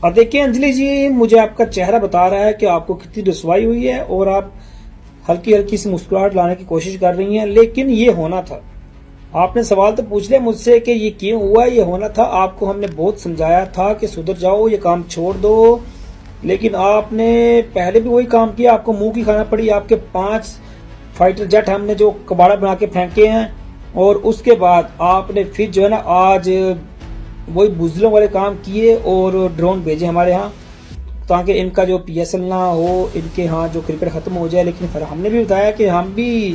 और देखिए अंजलि जी, मुझे आपका चेहरा बता रहा है कि आपको कितनी रुसवाई हुई है और आप हल्की हल्की सी मुस्कुराहट लाने की कोशिश कर रही हैं, लेकिन ये होना था। आपने सवाल तो पूछ लिया मुझसे कि ये क्यों हुआ, ये होना था। आपको हमने बहुत समझाया था कि सुधर जाओ, ये काम छोड़ दो, लेकिन आपने पहले भी वही काम किया। आपको मुंह की खाना पड़ी। आपके 5 फाइटर जेट हमने जो कबाड़ा बना के फेंके हैं, और उसके बाद आपने फिर जो है ना आज वही बुजलों वाले काम किए और ड्रोन भेजे हमारे यहाँ, ताकि इनका जो PSL ना हो, इनके यहाँ जो क्रिकेट खत्म हो जाए। लेकिन फिर हमने भी बताया कि हम भी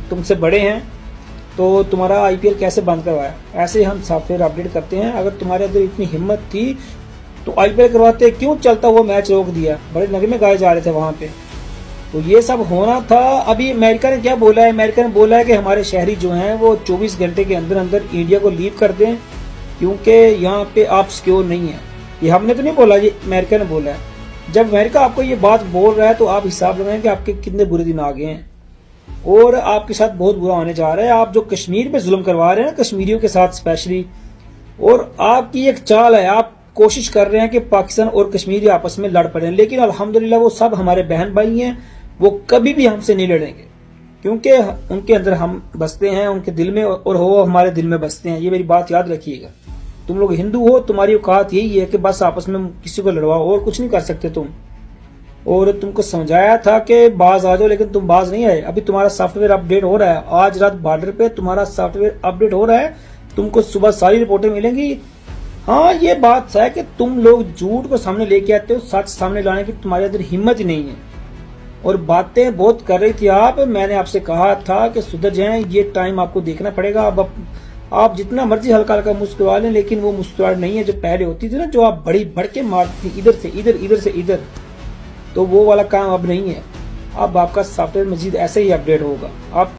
तुमसे बड़े हैं, तो तुम्हारा IPL कैसे बंद करवाया। ऐसे हम सॉफ्टवेयर अपडेट करते हैं। अगर तुम्हारे अंदर इतनी हिम्मत थी तो IPL करवाते, क्यों चलता हुआ मैच रोक दिया। बड़े नगमे गाए जा रहे थे वहां पे, तो ये सब होना था। अभी अमेरिका ने क्या बोला है, अमेरिका ने बोला है कि हमारे शहरी जो हैं वो 24 घंटे के अंदर अंदर इंडिया को लीव कर दें, क्योंकि यहाँ पे आप सिक्योर नहीं है। ये हमने तो नहीं बोला, ये अमेरिका ने बोला है। जब अमेरिका आपको ये बात बोल रहा है तो आप हिसाब लगाएं कि आपके कितने बुरे दिन आ गए हैं, और आपके साथ बहुत बुरा होने जा रहा है। आप जो कश्मीर पे जुल्म करवा रहे हैं ना, कश्मीरियों के साथ स्पेशली, और आपकी एक चाल है, आप कोशिश कर रहे हैं कि पाकिस्तान और कश्मीरी आपस में लड़ पड़े, लेकिन अल्हम्दुलिल्लाह वो सब हमारे बहन भाई हैं। वो कभी भी हमसे नहीं लड़ेंगे, क्योंकि उनके अंदर हम बसते हैं, उनके दिल में, और वो हमारे दिल में बसते हैं। ये मेरी बात याद रखिएगा। तुम लोग हिंदू हो, तुम्हारी औकात यही है कि बस आपस में किसी को लड़वाओ, और कुछ नहीं कर सकते तुम। और तुमको समझाया था कि बाज आ जाओ, लेकिन तुम बाज नहीं आए। अभी तुम्हारा सॉफ्टवेयर अपडेट हो रहा है, आज रात बॉर्डर पे तुम्हारा सॉफ्टवेयर अपडेट हो रहा है। तुमको सुबह सारी रिपोर्टें मिलेंगी। हाँ, ये बात है कि तुम लोग झूठ को सामने लेके आते हो, सच सामने लाने की तुम्हारे अंदर हिम्मत ही नहीं है, और बातें बहुत कर रही थी आप। मैंने आपसे कहा था कि सुधर जाएं, ये टाइम आपको देखना पड़ेगा। अब आप जितना मर्जी हल्का हल्का मुस्कुरा लें, लेकिन वो मुस्कुराहट नहीं है जो पहले होती थी ना, जो आप बड़ी बढ़ के मारती थी, इधर से इधर, इधर से इधर। तो वो वाला काम अब नहीं है। अब आपका सॉफ्टवेयर मजीद ऐसे ही अपडेट होगा। आप